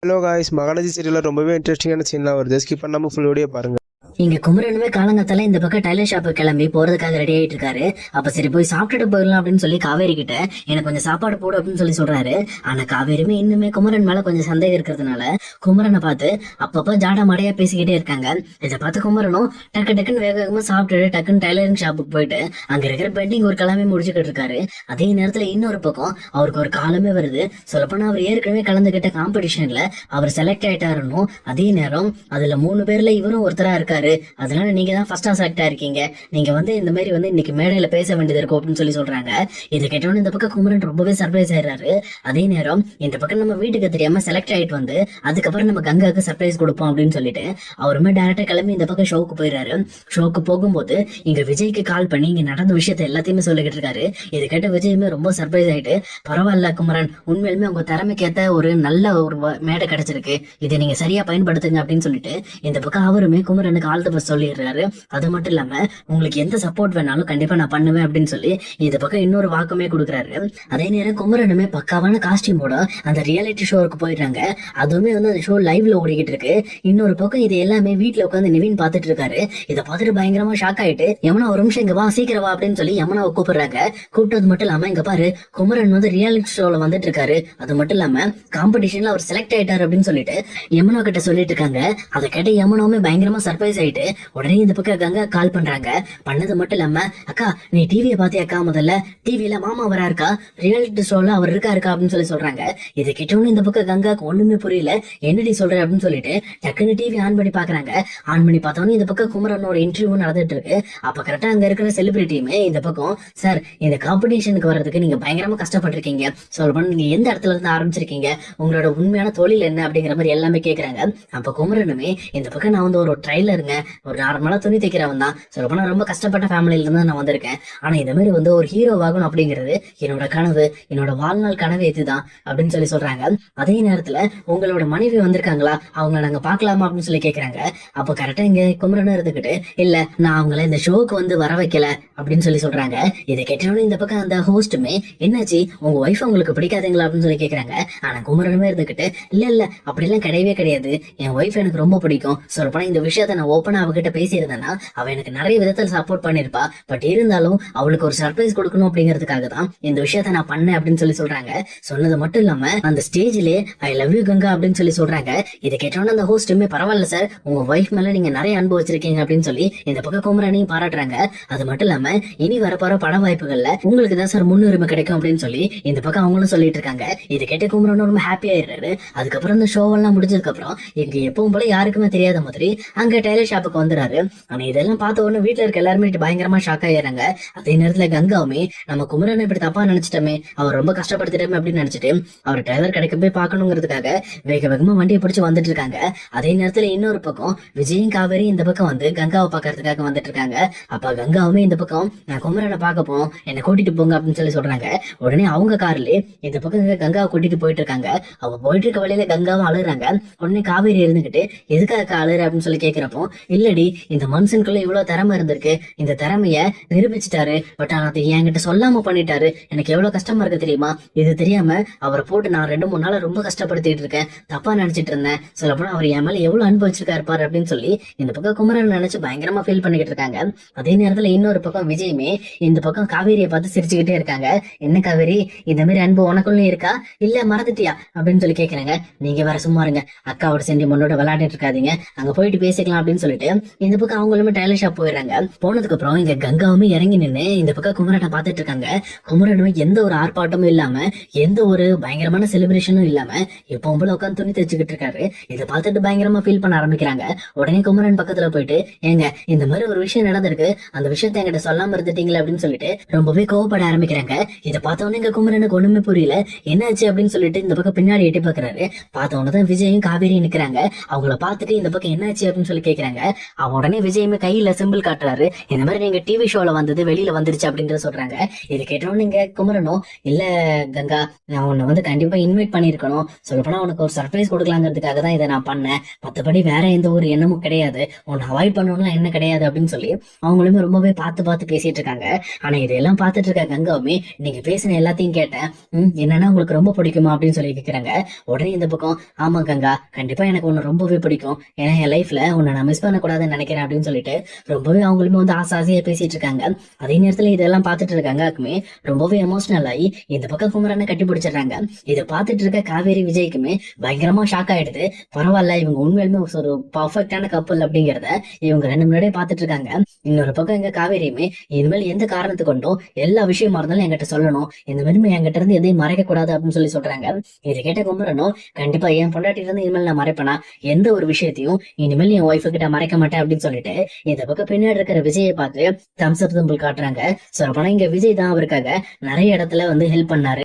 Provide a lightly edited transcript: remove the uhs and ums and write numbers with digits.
Hello guys, Mahanadi சீரியலில் ரொம்பவே இன்ட்ரெஸ்டிங்கான சீன்லாம் வருது. ஸ்கிப் பண்ணாமல் ஃபுல் வீடியோ பாருங்கள். இங்க குமரனுமே காலங்கத்தால இந்த பக்கம் டைலர் ஷாப்பு கிளம்பி போறதுக்காக ரெடி ஆயிட்டு இருக்காரு. அப்ப சரி போய் சாப்பிட்டுட்டு போயிடலாம் அப்படின்னு சொல்லி காவேரி கிட்ட எனக்கு கொஞ்சம் சாப்பாடு போடு அப்படின்னு சொல்லி சொல்றாரு. ஆனா காவேரியுமே இன்னுமே குமரன் மேல கொஞ்சம் சந்தேகம் இருக்கிறதுனால குமரனை பார்த்து அப்பப்ப ஜாடா மடையா பேசிக்கிட்டே இருக்காங்க. இதை பார்த்து குமரனும் டக்குன்னு வேக வேகமா சாப்பிட்டுட்டு டக்குன்னு டைலரிங் ஷாப்புக்கு போயிட்டு அங்க இருக்கிற பெண்டிங் ஒரு கிளம்பி முடிச்சுக்கிட்டு இருக்காரு. அதே நேரத்துல இன்னொரு பக்கம் அவருக்கு ஒரு காலமே வருது. சொல்லப்போனா அவர் ஏற்கனவே கலந்துகிட்ட காம்படிஷன்ல அவர் செலக்ட் ஆயிட்டாருன்னு. அதே நேரம் அதுல 3 பேர்ல இவரும் ஒருத்தரா இருக்காரு. அதனால நீங்க தான் ஃபர்ஸ்டா செலக்ட் ஆயிருக்கீங்க, நீங்க இந்த மாதிரி இன்னைக்கு மேடையில பேச வேண்டியது இருக்கும் அப்படின்னு சொல்லி சொல்றாங்க. இதை கேட்டோன்னு இந்த பக்கம் குமரன் ரொம்பவே சர்ப்ரைஸ் ஆயிடுறாரு. அதே நேரம் இந்த பக்கம் நம்ம வீட்டுக்கு தெரியாம செலக்ட் ஆயிட்டு அதுக்கப்புறம் நம்ம கங்காவுக்கு சர்ப்ரைஸ் கொடுப்போம் அப்படின்னு சொல்லிட்டு அவருமே டைரக்டா கிளம்பி இந்த பக்கம் ஷோக்கு போயிடுறாரு. ஷோக்கு போகும்போது இங்க விஜய்க்கு கால் பண்ணி இங்க நடந்த விஷயத்த எல்லாத்தையுமே சொல்லிக்கிட்டு இருக்காரு. இது கேட்ட விஜயுமே ரொம்ப சர்ப்ரைஸ் ஆயிட்டு, பரவாயில்ல குமரன், உண்மையிலுமே உங்க திறமைக்கேத்த ஒரு நல்ல ஒரு மேடை கிடைச்சிருக்கு, இதை நீங்க சரியா பயன்படுத்துங்க அப்படின்னு சொல்லிட்டு இந்த பக்கம் அவருமே குமரனுக்கு ஆல் தி பெஸ்ட் சொல்லிடுறாரு. அது மட்டும் இல்லாம உங்களுக்கு எந்த சப்போர்ட் வேணாலும் கண்டிப்பா நான் பண்ணுவேன் அப்படின்னு சொல்லி இந்த பக்கம் இன்னொரு வாக்குமே கொடுக்குறாரு. அதே நேரம் குமரனுமே பக்காவான காஸ்டியூமோட அந்த ரியாலிட்டி ஷோருக்கு போயிடுறாங்க. அதுவுமே அந்த ஷோ லைவ்ல ஓடிக்கிட்டு இருக்கு. இன்னொரு பக்கம் இது எல்லாமே வீட்டுல உட்காந்து நிவின் பாத்துட்டு இருக்காரு. இதை பார்த்துட்டு பயங்கரமா ஷாக் ஆயிட்டு, யமுனா ஒரு நிமிஷம் இங்க வா, சீக்கிரம் வா அப்படின்னு சொல்லி யமுனாவை கூப்பிடுறாங்க. கூப்பிட்டது மட்டும் இல்லாம இங்க பாரு, குமரன் ரியாலிட்டி ஷோல வந்துட்டு இருக்காரு, அது மட்டும் இல்லாம காம்படிஷன்ல அவர் செலக்ட் ஆயிட்டாரு அப்படின்னு சொல்லிட்டு யமுனா கிட்ட சொல்லிட்டு இருக்காங்க. அதை கேட்ட யமுனாவுமே பயங்கரமா சர்ப்ரைஸ் ஆயிட்டு உடனே இந்த பக்கம் கங்கா கால் பண்றாங்க. பண்ணது மட்டும் இல்லாம, அக்கா நீ டிவியை பாத்தியாக்கா, முதல்ல டிவில மாமா வரா இருக்கா, ரியாலிட்டி ஷோல அவர் இருக்கா அப்படின்னு சொல்லி சொல்றாங்க. இதை கேட்டோன்னு இந்த பக்கம் கங்காக்கு ஒண்ணுமே புரியல, என்னடி சொல்ற அப்படின்னு சொல்லிட்டு டக்குன்னு டிவி ஆன் பண்ணி பாக்குறாங்க. ஆன் பண்ணி பார்த்தோன்னு இந்த பக்கம் குமரனோட இன்டர்வியூ நடந்துட்டு இருக்கு. அப்ப கரெக்டா அங்க இருக்கிற செலிபிரிட்டியுமே இந்த பக்கம், சார் இந்த காம்படிஷனுக்கு வர்றதுக்கு நீங்க பயங்கரமா கஷ்டப்பட்டிருக்கீங்க, சொல்லப்போனா நீங்க எந்த இடத்துல இருந்து ஆரம்பிச்சிருக்கீங்க, உங்களோட உண்மையான தொழில் என்ன அப்படிங்கிற மாதிரி எல்லாமே கேக்குறாங்க. அப்ப குமரனுமே இந்த பக்கம் நான் ஒரு ட்ரைலருங்க, ஒரு நார்மலா துணி தைக்கிறவன் தான், சொல்லப்போனா ரொம்ப கஷ்டப்பட்ட ஃபேமிலியில இருந்து நான் வந்திருக்கேன். ஆனா இந்த மாதிரி ஒரு ஹீரோவாகணும் அப்படிங்கிறது என்னோட கனவு, என்னோட வாழ்நாள் கனவு இதுதான் அப்படின்னு சொல்லி சொல்றாங்க. அதே நேரத்துல உங்களோட மனைவி வந்திருக்காங்களா, அவங்கள நாங்க பாக்கலாமா அப்படின்னு சொல்லி கேக்குறாங்க. அப்ப கரெக்டா இங்க குமரனும் இருந்துகிட்டு, இல்ல நான் அவங்கள இந்த ஷோக்கு வர வைக்கல அப்படின்னு சொல்லி சொல்றாங்க. இதை கேட்டோன்னு இந்த பக்கம் அந்த ஹோஸ்டுமே, என்னாச்சு உங்க ஒய்ஃப் உங்களுக்கு பிடிக்காதுங்களா அப்படின்னு சொல்லி கேக்குறாங்க. ஆனா குமரனுமே இருந்துகிட்டு, இல்ல அப்படிலாம் கிடையவே கிடையாது, என் ஒய்ஃப் எனக்கு ரொம்ப பிடிக்கும், சொல்லப்போனா இந்த விஷயத்த நான் ஓப்பனா அவகிட்ட பேசியிருந்தேன்னா அவ எனக்கு நிறைய விதத்துல சப்போர்ட் பண்ணிருப்பா, பட் இருந்தாலும் அவளுக்கு ஒரு சர்ப்ரைஸ் கொடுக்கணும் அப்படிங்கிறதுக்காக தான் இந்த விஷயத்த நான் பண்ணேன் அப்படின்னு சொல்லி சொல்றாங்க. சொன்னது மட்டும் இல்லாம அந்த ஸ்டேஜ்லயே ஐ லவ் யூ கங்கா அப்படின்னு சொல்லி சொல்றாங்க. இதை கேட்டோன்னு அந்த ஹோஸ்டுமே, பரவாயில்ல சார், உங்க ஒய்ஃப் மேல நீங்க நிறைய அன்பு வச்சிருக்கீங்க அப்படின்னு சொல்லி இந்த பக்கம் குமரனையும் பாராட்டுறாங்க. அது மட்டும் இல்லாம இனி வரப்போற பட வாய்ப்புகள்ல உங்களுக்கு தான் சார் முன்னுரிமை கிடைக்கும் அப்படின்னு சொல்லி இந்த பக்கம் அவங்களும் சொல்லிட்டு இருக்காங்க. இதை கேட்டு குமரனும் ரொம்ப ஹாப்பி ஆயிடுறாரு. அதுக்கப்புறம் இந்த ஷோ எல்லாம் முடிஞ்சதுக்கு அப்புறம் இங்க எப்பவும் போல யாருக்குமே தெரியாத மாதிரி அங்க டைலர் ஷாப்புக்கு வந்துறாரு. ஆனா இதெல்லாம் பார்த்த உடனே வீட்டுல இருக்க எல்லாருமே பயங்கரமா ஷாக் ஆயிடுறாங்க. அதே நேரத்துல கங்காவுமே, நம்ம குமரனை இப்படி தப்பா நினைச்சிட்டோமே, அவர் ரொம்ப கஷ்டப்படுத்திட்டோமே அப்படின்னு நினைச்சிட்டு அவர் டைலர் கடைக்கு போய் பாக்கணுங்கிறதுக்காக வேக வேகமா வண்டியை பிடிச்சு வந்துட்டு இருக்காங்க. அதே நேரத்துல இன்னொரு பக்கம் விஜயும் காவேரி இந்த பக்கம் கங்காவை பாக்குறதுக்காக வந்துட்டு இருக்காங்க. அப்ப கங்காவுமே இந்த பக்கம், நான் குமரனை பார்க்க போம், என்னை கூட்டிட்டு போங்க அப்படின்னு சொல்லி சொல்றாங்க. உடனே அவங்க கார்லயே இந்த பக்கம் கங்காவை கூட்டிட்டு போயிட்டு இருக்காங்க. அவ போயிட்டு இருக்க வழியில கங்காவும் அழுறாங்க. உடனே காவேரி இருந்துகிட்டு, எதுக்காக அழுற அப்படின்னு சொல்லி கேக்குறப்போ, இல்லடி இந்த மனுஷனுக்குள்ள இவ்வளவு திறமை இருந்திருக்கு, இந்த திறமைய நிரூபிச்சுட்டாரு, பட் அதை என்கிட்ட சொல்லாம பண்ணிட்டாரு, எனக்கு எவ்வளவு கஷ்டமா இருக்கு தெரியுமா, இது தெரியாம அவரை போட்டு நான் 2-3 நாளா ரொம்ப கஷ்டப்படுத்திட்டு இருக்கேன், தப்பா நினைச்சிட்டு இருந்தேன், சொல்லப்போனா அவர் என் மேல எவ்வளவு அனுபவிச்சிருக்காரு பாரு அப்படின்னு சொல்லி இந்த பக்கம் குமரன் நினைச்சு பயங்கரமா ஃபீல் பண்ணிக்கிட்டு இருக்காங்க. அதே நேரத்துல இன்னொரு பக்கம் விஜயுமே இந்த பக்கம் காவேரியை பார்த்து சிரிச்சுக்கிட்டே இருக்காங்க. என்ன காவேரி, இந்த மாதிரி அன்பு உனக்குள்ள இருக்கா, இல்ல மறந்துட்டியா அப்படின்னு சொல்லி கேக்குறாங்க. நீங்க வேற சும்மா இருங்க, அக்காவோட சென்டிமெண்டோட விளையாடிட்டு இருக்காதீங்க, அங்க போயிட்டு பேசிக்கலாம் அப்படின்னு சொல்லிட்டு இந்த பக்கம் அவங்களுமே டைலர் ஷாப் போயிடுறாங்க. போனதுக்கு அப்புறம் இங்க கங்காவுமே இறங்கி நின்று இந்த பக்கம் குமரனை பார்த்துட்டு இருக்காங்க. குமரனுமே எந்த ஒரு ஆர்ப்பாட்டமும் இல்லாம, எந்த ஒரு பயங்கரமான செலிப்ரேஷனும் இல்லாம எப்பவும் போல உட்காந்து துணி தைச்சுக்கிட்டு இருக்காரு. இதை பார்த்துட்டு பயங்கரமா ஃபீல் பண்ண ஆரம்பிக்கிறாங்க. உடனே குமரன் பக்கத்துல போயிட்டு, ஏங்க இந்த மாதிரி ஒரு விஷயம் நடந்திருக்கு, அந்த விஷயத்த என்கிட்ட சொல்லாம இருந்துட்டீங்களே அப்படின்னு சொல்லிட்டு ரொம்பவே கோவப்பட ஆரம்பிக்கிறாங்க. இதை பார்த்தவொன்னே இங்க குமரனுக்கு ஒண்ணுமே புரியல, என்னாச்சு அப்படின்னு சொல்லிட்டு இந்த பக்கம் பின்னாடி எட்டி பாக்குறாரு. பார்த்தவொன்னதான் விஜயும் காவேரியும் நிக்கிறாங்க. அவங்கள பார்த்துட்டு இந்த பக்கம் என்னாச்சு அப்படின்னு சொல்லி கேக்குறாங்க. காமிக்கிறாங்க. அவன் உடனே விஜயுமே கையில சிம்பிள் காட்டுறாரு. இந்த மாதிரி நீங்க டிவி ஷோல வந்தது வெளியில வந்துருச்சு அப்படின்றத சொல்றாங்க. இது கேட்டோன்னு நீங்க குமரனும், இல்ல கங்கா, நான் உன்னை வந்து கண்டிப்பா இன்வைட் பண்ணிருக்கணும், சொல்லப்போனா உனக்கு ஒரு சர்ப்ரைஸ் கொடுக்கலாங்கிறதுக்காக தான் இதை நான் பண்ணேன், மத்தபடி வேற எந்த ஒரு எண்ணமும் கிடையாது, உன்னை அவாய்ட் பண்ணணும்லாம் என்ன கிடையாது அப்படின்னு சொல்லி அவங்களுமே ரொம்பவே பார்த்து பார்த்து பேசிட்டு இருக்காங்க. ஆனா இதெல்லாம் பார்த்துட்டு இருக்க கங்காவுமே, நீங்க பேசின எல்லாத்தையும் கேட்டேன், என்னன்னா உங்களுக்கு ரொம்ப பிடிக்குமா அப்படின்னு சொல்லி கேக்குறாங்க. உடனே இந்த பக்கம், ஆமா கங்கா, கண்டிப்பா எனக்கு உன்னை ரொம்பவே பிடிக்கும், ஏன்னா என் லைஃப்ல உன்னை நான் மிஸ் பண்ணக்கூடாதுன்னு நினைக்கிறேன் அப்படின்னு சொல்லிட்டு ரொம்பவே அவங்களுமே வந்து ஆசையா பேசிட்டு இருக்காங்க. அதே நேரத்துல இதெல்லாம் பார்த்துட்டு இருக்காங்க ரொம்பவே எமோஷனல் ஆகி இந்த பக்கம் குமரனை கட்டி பிடிச்சிடுறாங்க. இதை பார்த்துட்டு இருக்க காவேரி விஜய்க்குமே பயங்கரமா ஷாக் ஆயிடுது. பரவாயில்ல, இவங்க உண்மையிலுமே ஒரு பர்ஃபெக்டான கப்பல் அப்படிங்கறத இவங்க ரெண்டு முன்னாடியே பார்த்துட்டு இருக்காங்க. இன்னொரு பக்கம் எங்க காவேரியுமே, இனிமேல் எந்த காரணத்து கொண்டும் எல்லா விஷயமா இருந்தாலும் என்கிட்ட சொல்லணும், இந்த மாதிரி என்கிட்ட இருந்து எதையும் மறைக்க கூடாது அப்படின்னு சொல்லி சொல்றாங்க. இதை கேட்ட குமரனும், கண்டிப்பா என் பொண்டாட்டில இருந்து இனிமேல் நான் மறைப்பேனா, எந்த ஒரு விஷயத்தையும் இனிமேல் என் ஒய்ஃபு கிட்ட மறைக்க மாட்டேன் அப்படின்னு சொல்லிட்டு இந்த பக்கம் பின்னாடி இருக்கிற விஜயை பார்த்து தம்ஸ் அப் சிம்பிள் காட்டுறாங்க. சொல்லப்போனா இங்க விஜய் தான் அவருக்காக நிறைய இடத்துல வந்து ஹெல்ப் பண்ணாரு.